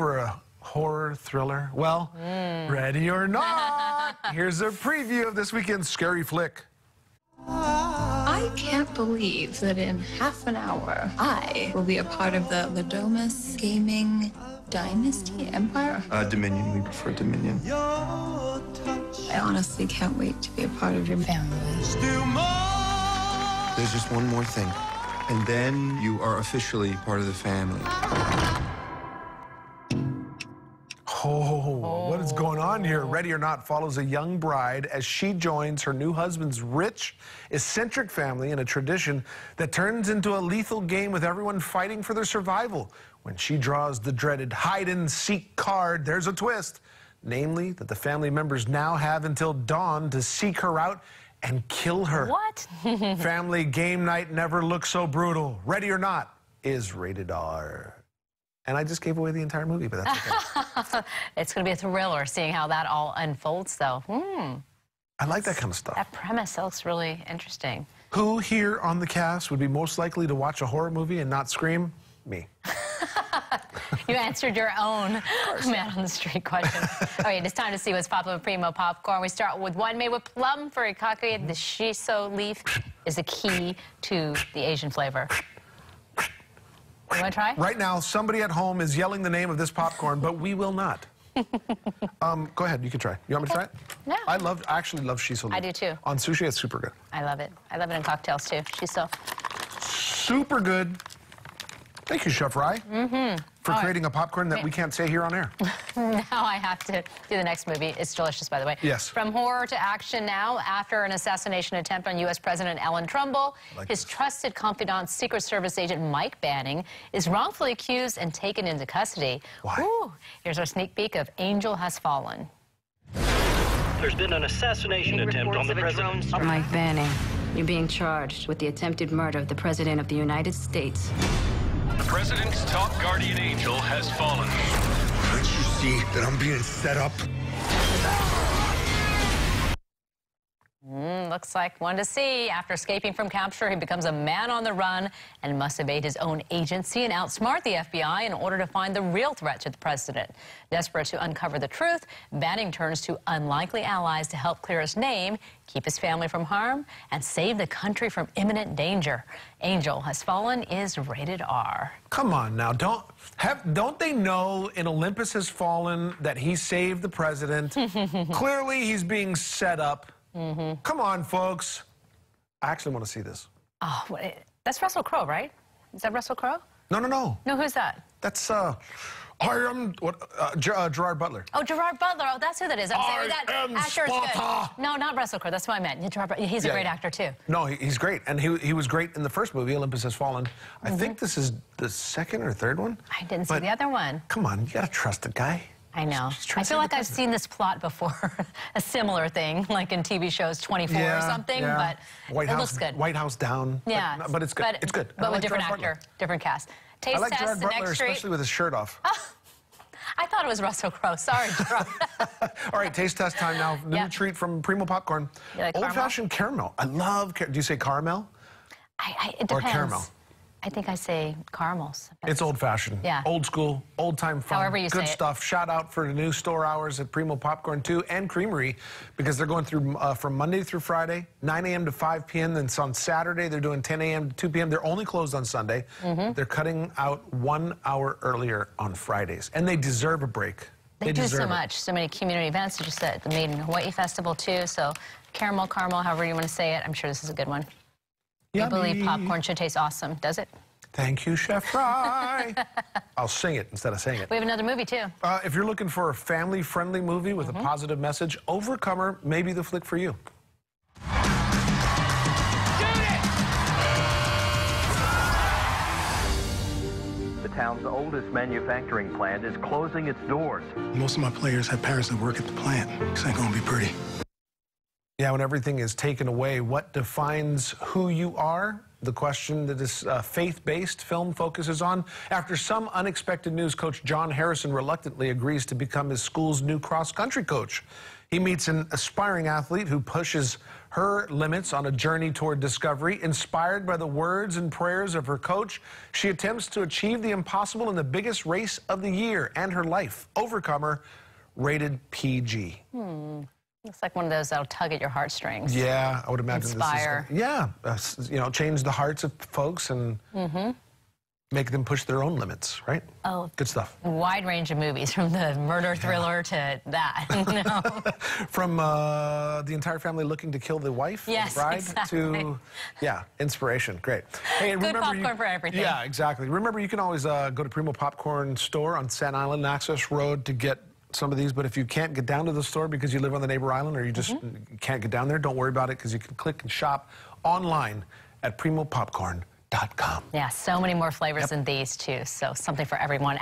for a horror thriller? Well, ready or not, here's a preview of this weekend's scary flick. I can't believe that in half an hour, I will be a part of the Ladomus Gaming Dynasty Empire. Dominion. We prefer Dominion. I honestly can't wait to be a part of your family. There's just one more thing, and then you are officially part of the family. Oh, what is going on here? Ready or Not follows a young bride as she joins her new husband's rich, eccentric family in a tradition that turns into a lethal game with everyone fighting for their survival. When she draws the dreaded hide-and-seek card, there's a twist. Namely, that the family members now have until dawn to seek her out and kill her. What? Family game night never looked so brutal. Ready or Not is rated R. And I just gave away the entire movie, but that's okay. It's going to be a thriller seeing how that all unfolds, though. I like that kind of stuff. That premise looks really interesting. Who here on the cast would be most likely to watch a horror movie and not scream? Me. You answered your own man on the street question. All right, it's time to see what's popular with Primo Popcorn. We start with one made with plum furikake. The shiso leaf is the key to the Asian flavor. You want to try? Right now, somebody at home is yelling the name of this popcorn, but we will not. Go ahead, you can try. You want me to try it? No. I actually love shiso leaf. I do too. On sushi, it's super good. I love it. I love it in cocktails too. Shiso. Super good. Thank you, Chef Rye, for creating a popcorn that we can't say here on air. Now I have to do the next movie. It's delicious, by the way. Yes. From horror to action now, after an assassination attempt on U.S. President Ellen Trumbull, his trusted confidant, Secret Service agent Mike Banning, is wrongfully accused and taken into custody. Why? Ooh, here's our sneak peek of Angel Has Fallen. There's been an assassination attempt on the president. Mike Banning, you're being charged with the attempted murder of the President of the United States. The president's top guardian angel has fallen. Can't you see that I'm being set up? Looks like one to see. After escaping from capture, he becomes a man on the run and must evade his own agency and outsmart the FBI in order to find the real threat to the president. Desperate to uncover the truth, Banning turns to unlikely allies to help clear his name, keep his family from harm, and save the country from imminent danger. Angel Has Fallen is rated R. Come on now, don't they know in Olympus Has Fallen that he saved the president? Clearly, he's being set up. Come on, folks. I actually want to see this. Oh, that's Russell Crowe, right? Is that Russell Crowe? No, no, no. No, who's that? That's, Gerard Butler. Oh, Gerard Butler. Oh, that's who that is. I'm saying that am actor is Sparta. good. No, not Russell Crowe. That's what I meant. He's a great actor, too. No, he's great. And he was great in the first movie, Olympus Has Fallen. I think this is the second or third one. I didn't see the other one. Come on, you got to trust the guy. I know. I feel like I've seen this plot before, a similar thing, like in TV shows 24 or something, but it looks good. White House Down. Yeah. But it's good. It's good. But with different actor, different cast. Taste I like test, Gerard the Butler, next street. especially with his shirt off. I thought it was Russell Crowe. Sorry, Gerard. All right, taste test time now. New treat from Primo Popcorn. You like old-fashioned caramel. I love do you say caramel? It depends. Or caramel? I think I say caramels. It's old-fashioned. Yeah. Old school, old-time fun. However you say it. Good stuff. Shout out for the new store hours at Primo Popcorn, too, and Creamery, because they're going through from Monday through Friday, 9 a.m. to 5 p.m. Then on Saturday, they're doing 10 a.m. to 2 p.m. They're only closed on Sunday. They're cutting out 1 hour earlier on Fridays, and they deserve a break. They do so much. So many community events. You just said the Made in Hawaii Festival, too. So caramel, however you want to say it. I'm sure this is a good one. I believe popcorn should taste awesome. Does it? Thank you, Chef Fry. I'll sing it instead of saying it. We have another movie, too. If you're looking for a family-friendly movie with a positive message, Overcomer may be the flick for you. The town's oldest manufacturing plant is closing its doors. Most of my players have parents that work at the plant. This ain't gonna be pretty. Yeah, when everything is taken away, what defines who you are the question that this faith-based film focuses on. After some unexpected news, Coach John Harrison reluctantly agrees to become his school's new cross-country coach. He meets an aspiring athlete who pushes her limits on a journey toward discovery. Inspired by the words and prayers of her coach, she attempts to achieve the impossible in the biggest race of the year and her life. Overcomer, rated PG. Looks like one of those that'll tug at your heartstrings. Yeah, I would imagine. Inspire. This is, you know, change the hearts of folks and make them push their own limits, right? Oh, good stuff. Wide range of movies, from the murder thriller to that. No. From the entire family looking to kill the wife, yes, the bride, exactly. to inspiration. Great. Hey, good remember popcorn for everything. Yeah, exactly. Remember, you can always go to Primo Popcorn Store on Staten Island Access Road to get some of these, but if you can't get down to the store because you live on the neighbor island or you just can't get down there, don't worry about it, because you can click and shop online at primopopcorn.com. Yeah, so many more flavors than these, too, so something for everyone.